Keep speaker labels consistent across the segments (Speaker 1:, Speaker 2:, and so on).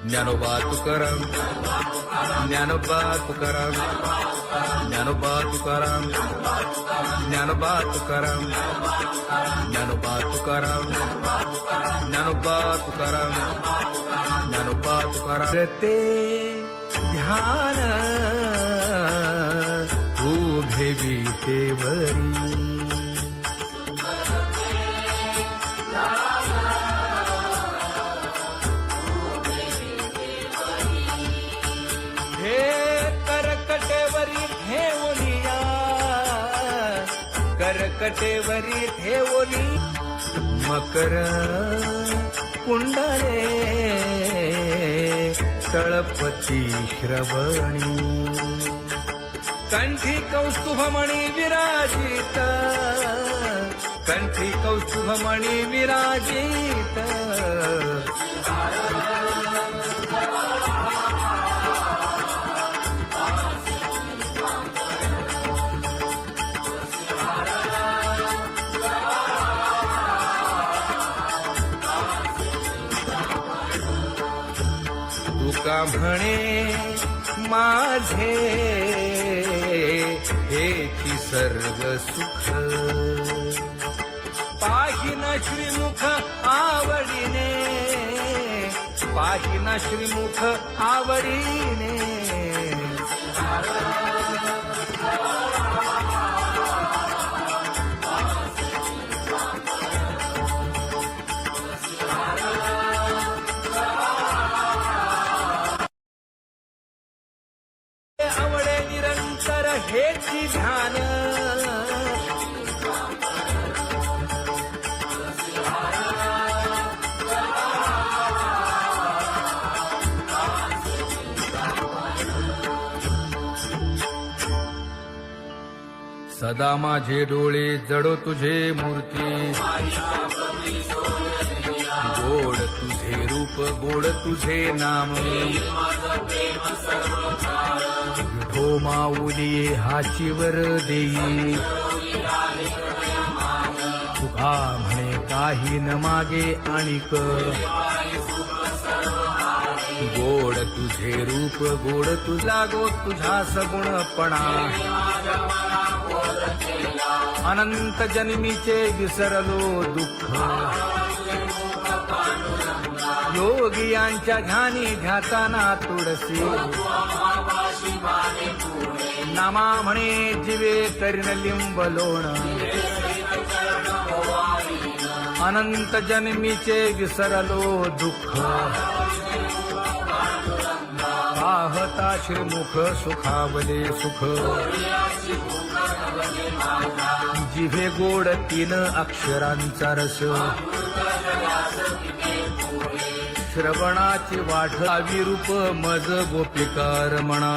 Speaker 1: ज्ञानोबा तुकाराम, ज्ञानोबा तुकाराम, ज्ञानोबा तुकाराम, ज्ञानोबा तुकाराम, ज्ञानोबा तुकाराम, ज्ञानोबा तुकाराम, ज्ञानोबा तुकाराम. ते ध्यान उभे विटेवरी, हे करकटेवरी ठेवलिया, करकटेवरी ठेवली मकर कुंडले तळपती श्रवणी. कंठी कौस्तुभमणी विराजित, कंठी कौस्तुभमणी विराजित. तुका म्हणे माझे हेची सर्व सुख, पाहिन श्रीमुख आवडीने, पाहिन श्रीमुख आवडीने. आवडे निरंतर हेची ध्यान, सदा माझे डोळे जडो तुझे मूर्ती, गोड तुझे रूप गोड तुझे नाम. विठो माऊली हाचीवर देई, तुका म्हणे काही न मागे आणिक. गोड तुझे रूप गोड तुझा गो तुझा सगुणपणा. अनंत जन्मीचे विसरलो दुःख, योगियांच्या ध्यानी ध्याताना तुळसी. नामा म्हणे जीवे करीन लिंब लोण, अनंत जन्मीचे विसरलो दुःख. पाहता श्रीमुख सुखावले सुख, जिभे गोड 3 अक्षरांचा रस. श्रवणाची वाढ विरूप मज गोपिकार म्हणा.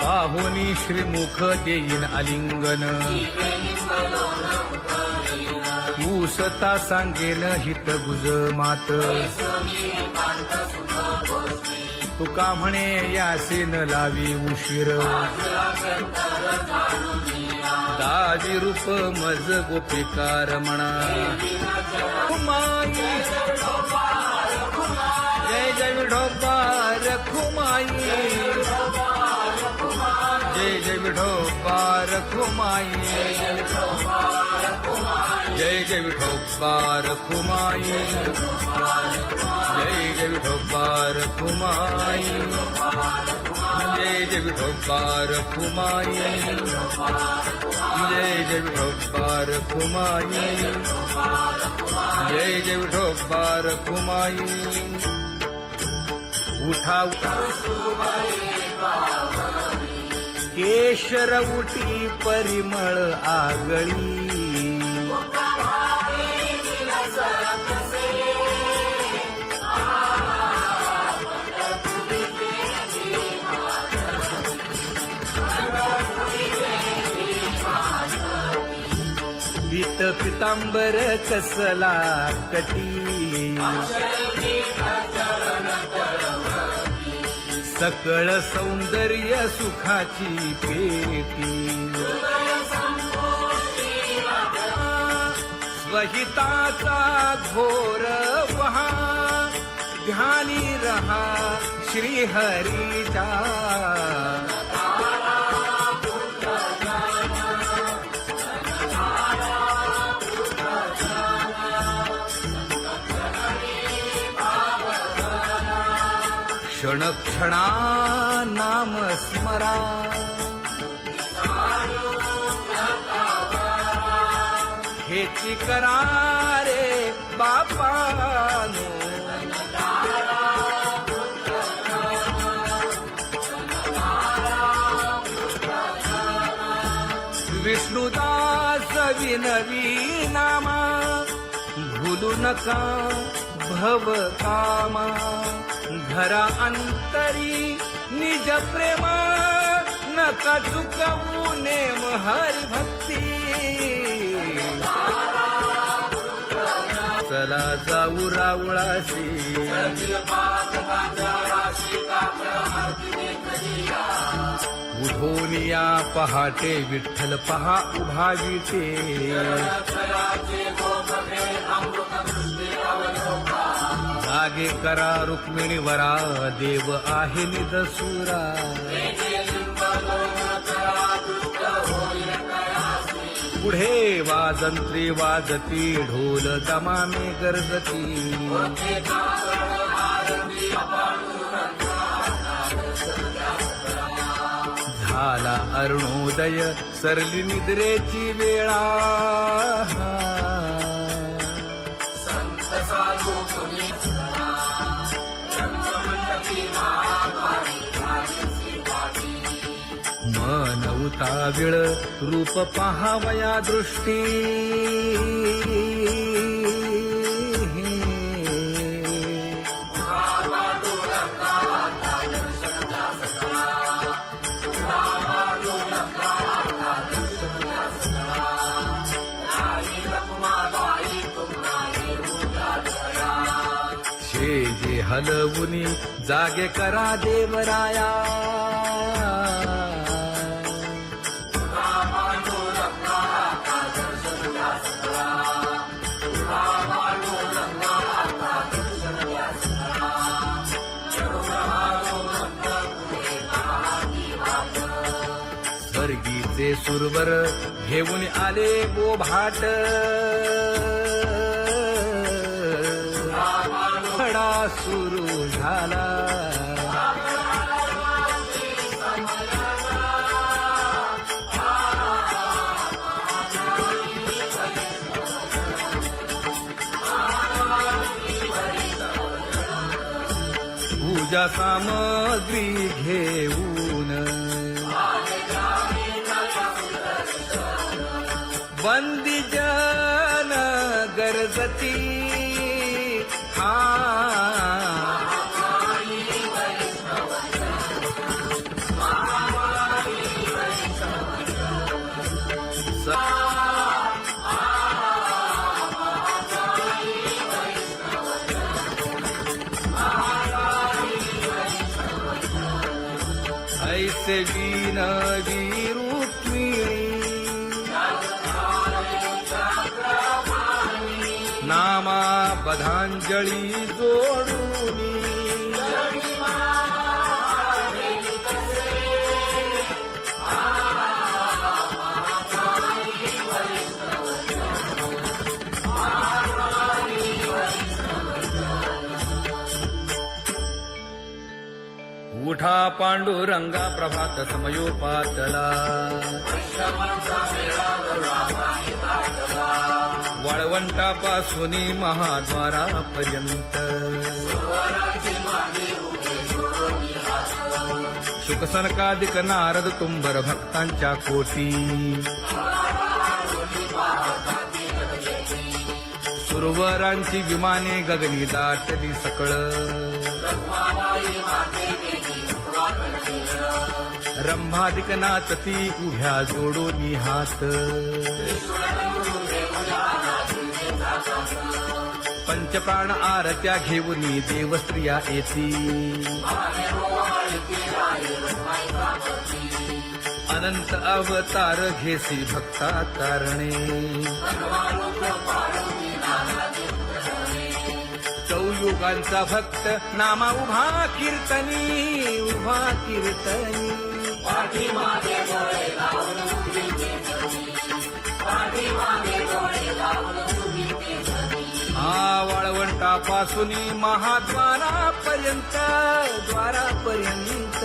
Speaker 1: पाहुनी श्रीमुख देईन आलिंगन, उसता सांगेन हित गुज मात. तुका म्हणे यासीन लावी उशीर, दावी रूप मज गोपिकार म्हणा. जय जय विठोबा रखुमाई, जय जय विठोबा रखुमाई, जय जय विठोबा रखुमाई, जय जय विठोबा रखुमाई, जय जय विठोबा रखुमाई, जय जय विठोबा रखुमाई, जय जय विठोबा रखुमाई. उठा केशर उठी परिमळ आगळी, पीत पितांबर कसला कटी, सकळ सौंदर्य सुखाची पेटी. स्वहिताचा घोर वहा ध्यानी रहा श्री हरीचा. क्षण क्षणा नाम स्मरा. हेची करा रे बापानो. विष्णुदास विनवी नामा. भूलू नका भव कामा. धरा अंतरी निज प्रेमा. नका चुकवू नेम हरी भक्ती. चला जाऊ रावळाशी. उठोनिया पहाटे विठ्ठल पहा उभा विटे. जागे करा रुक्मिणी वरा. देव आहे निदसुरा. पुढे वाजंत्री वाजती. ढोल दमामे गरजती. झाला अरुणोदय सरली निद्रेची वेळा. मन उताविळ रूप पहावया दृष्टी. शेजे हलवुनी जागे करा देवराया. स्वर्गीचे सुरवर घेऊन आले बोभाट. खडा सुरू झाला. पूजा सामग्री घेऊन. बंदी जन गरजती. ऐसे विनवी रुक्मिणी. नामा बधांजळी जोडूनी. उठा पांडुरंगा प्रभात समयोपातला. वाळवंटापासून महाद्वारापर्यंत. शुकसनकादिक नारद तुंबर भक्तांच्या कोटी. सुरवरांची विमाने गगनी दाटली सकळ. रंभादिक नाचती उभ्या जोडोनी हात. पंचप्राण आरत्या घेऊनी देवस्त्रिया येती. अनंत अवतार घेसी भक्ता तारणे. युगांचा भक्त नामा उभा कीर्तनी उभा कीर्तनी
Speaker 2: पाठीमागे डोळे लावून उभी ते जगी, पाठीमागे डोळे लावून उभी ते जगी.
Speaker 1: हा वाळवंटापासून महाद्वारापर्यंत द्वारापर्यंत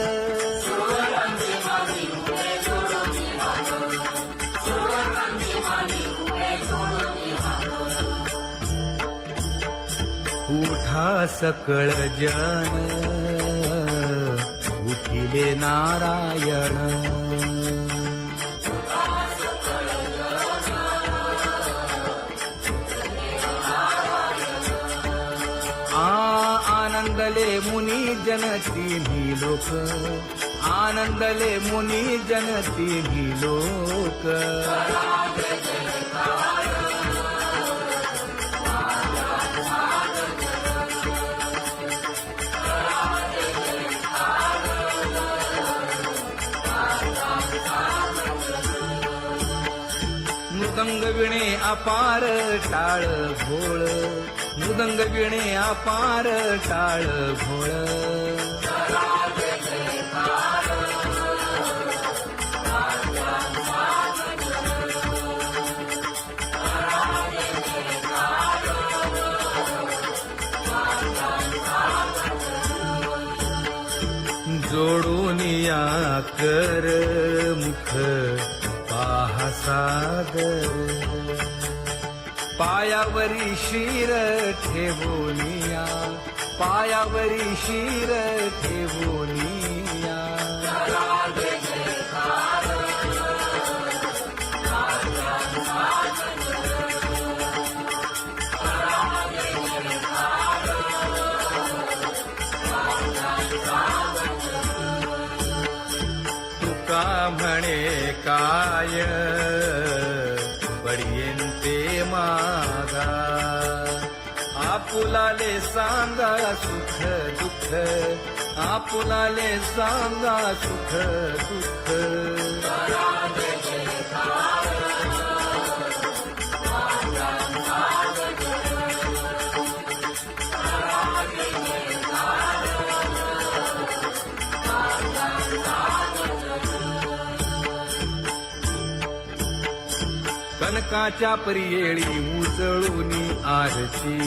Speaker 2: सुवर्णांची माती उभे सोडून हात, सुवर्णांची माती उभे सोडून हात.
Speaker 1: उठा सकळ जन उठिले नारायण आनंदले मुनी जन तिन्ही लोक आनंदले मुनी जन तिन्ही लोक मृदंग विणे अपार टाळ भोळ मृदंग विणे अपार टाळ भोळ जोडून या कर मुख पाहा सागर पायावरी शिर ठेवोनिया पायावरी शिर ठेवोनिया तुका म्हणे काय बडियेंते मागा आपुलाले सांगा सुख दुःख आपुलाले सांगा सुख दुःख कनकाच्या परियेळी उजळून आरती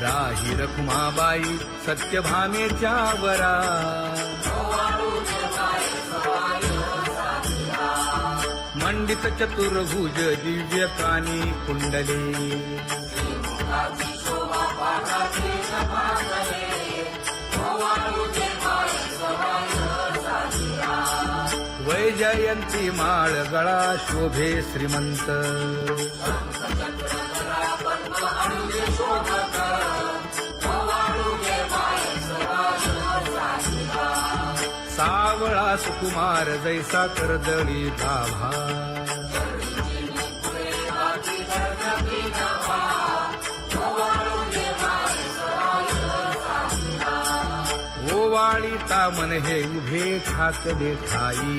Speaker 1: राही रखुमाबाई सत्यभामेच्या वरा मंडित चतुर्भुज दिव्य कानी कुंडले वैजयंती माळ गळा शोभे श्रीमंत सावळा सुकुमार जैसा कर्दळी गाभा ओवाळीता मन हे उभे ठाकले ठाई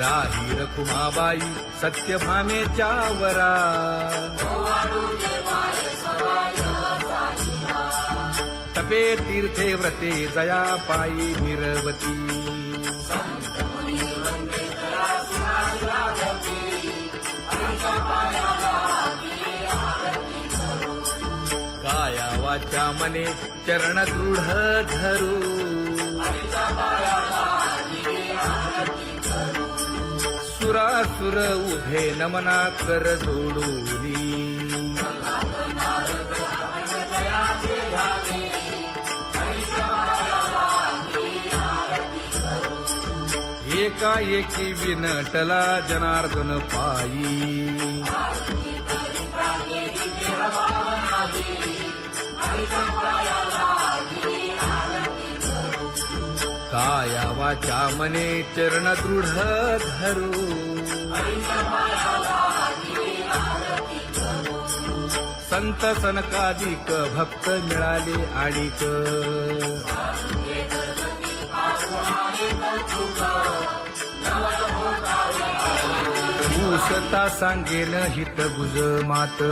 Speaker 1: राही रखुमाबाई सत्यभामेच्या वरा तपे तीर्थे व्रते जया पायी निरवती काया वाचा मने चरण दृढ धरू सुरासुर उभे नमना कर जोडूनी एकाएकी विनटला जनार्दन पायी काया वाचा मने चरण दृढ धरू संत सनकादिक भक्त मिळाले आणिक उसता सांगेन हित गुज मात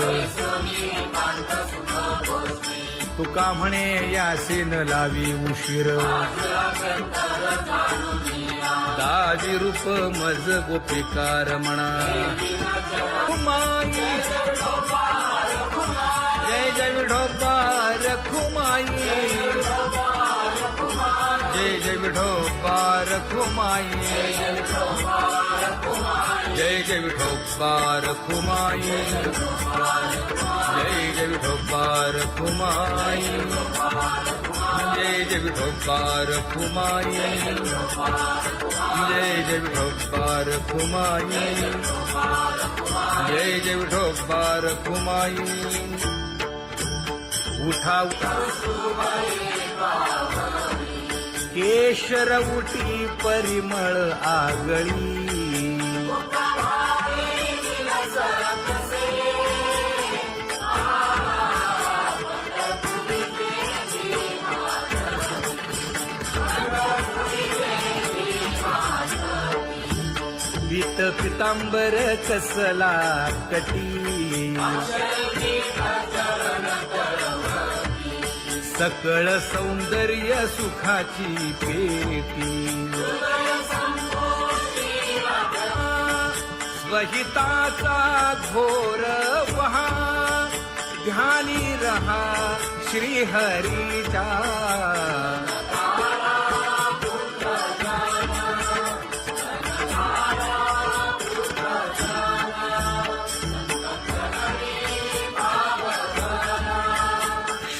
Speaker 1: तुका म्हणे यासे न लावी उशीर दाजी रूप मज गोपिकार म्हणा खुमाई जय जय विठोबा रखुमाई जय जय विठोबा रखुमाई जय जय विठोबा रखुमाई जय जय विठोबा रखुमाई जय जय विठोबा रखुमाई जय जय विठोबा रखुमाई जय जय विठोबा रखुमाई उठा केशर उठी परिमळ आगळी पीत पितांबर कसला कटी सकळ सौंदर्य सुखाची पेटी स्वहिताचा घोर वहा ध्यानी रहा श्रीहरीचा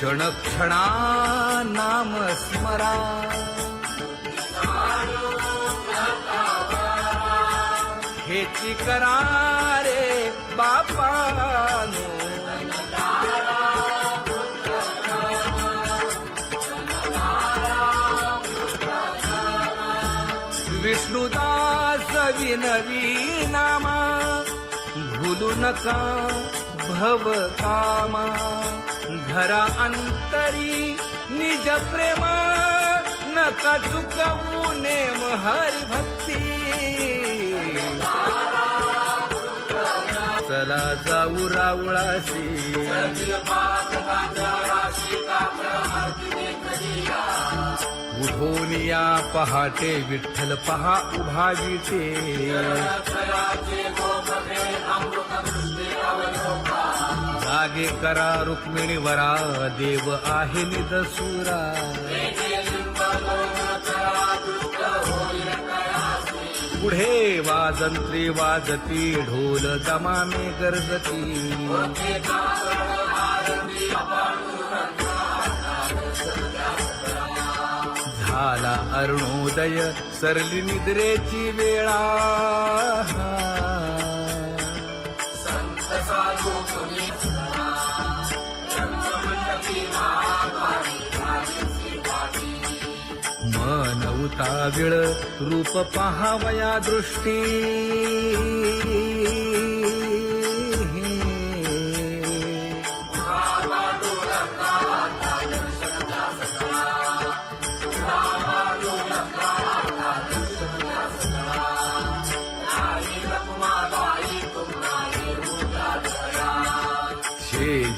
Speaker 1: क्षण क्षणा नाम स्मरा हेची करा रे बापानो विष्णुदास विनवी नामा भूलू नका भव कामा घरा अंतरी निज प्रेम नका चुकवू नेम हरी भक्ती चला जाऊ रावळाशी उठून या पहाटे विठ्ठल पहा उभा विटे जागे करा रुक्मिणी वरा देव आहे निदसुरा पुढे वाजंत्री वाजती ढोल दमामे गरजती झाला अरुणोदय सरली निद्रेची वेळा मन उताविळ रूप पहावया दृष्टी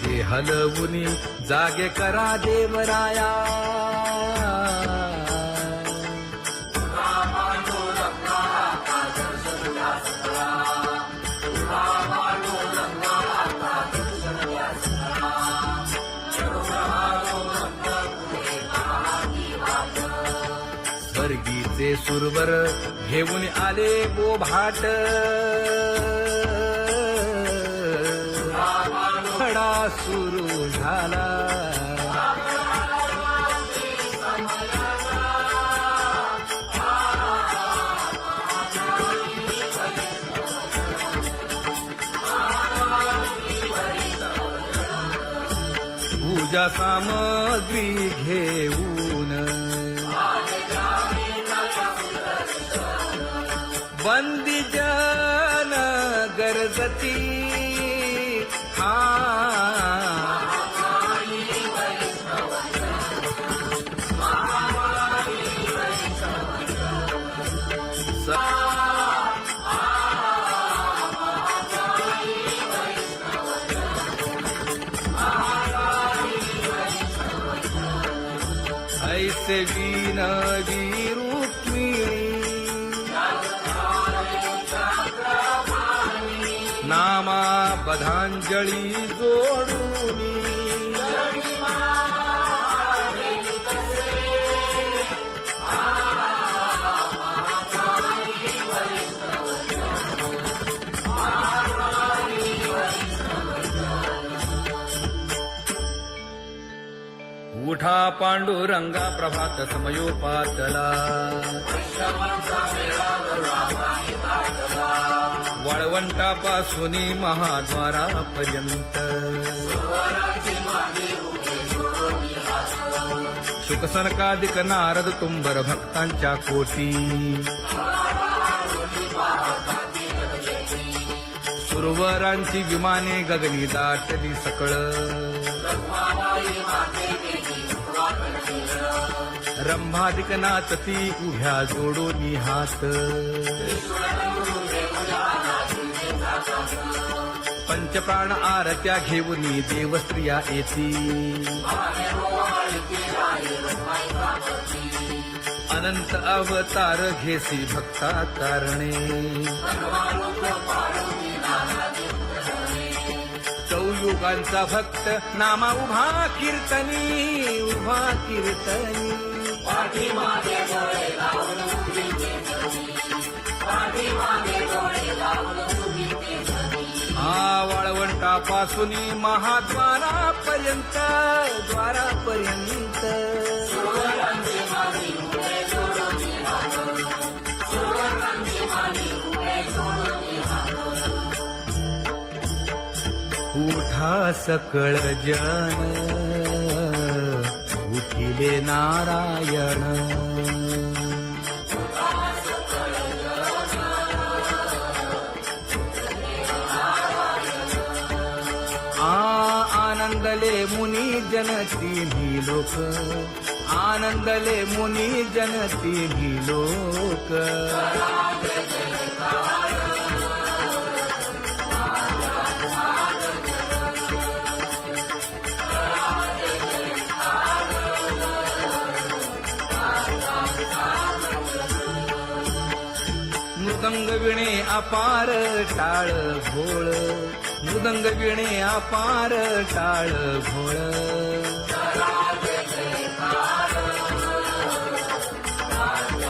Speaker 1: जे हलवुनी जागे करा देवराया स्वर्गीचे सुरवर घेऊन आले गोभाट खडा सुरू झाला पूजा सामग्री घेऊन बंदी जन गरजती ऐसे विनवी रुक्मिणी नामा बधांजळी जोडूनी उठा पांडुरंगा प्रभात समयोपातला वाळवंटापासून महाद्वारापर्यंत शुकसनकादिक नारद तुंबर भक्तांच्या कोटी सुरवरांची विमाने गगनी दाटली सकळ रंभादिक नाचती उभ्या जोडोनी हात पंचप्राण आरत्या घेऊनी देवस्त्रिया येती अनंत अवतार घेसी भक्ता कारणे चौयुगांचा भक्त नामा उभा कीर्तनी उभा कीर्तनी
Speaker 2: पाठीमागे डोळे लावून उभी केसरी पाठीमागे डोळे लावून उभी केसरी
Speaker 1: वाळवंटापासून महाद्वारापर्यंत द्वारापर्यंत
Speaker 2: सुरवरांची मागे उभे सोडून हात सुरवरांची मागे उभे सोडून हात
Speaker 1: उठा सकळ जन उठिले नारायण आनंदले मुनी जन तिन्ही लोक आनंदले मुनी जन तिन्ही लोक मृदंग विणे अपार टाळ भोळ मृदंग विणे अपार टाळ भोळ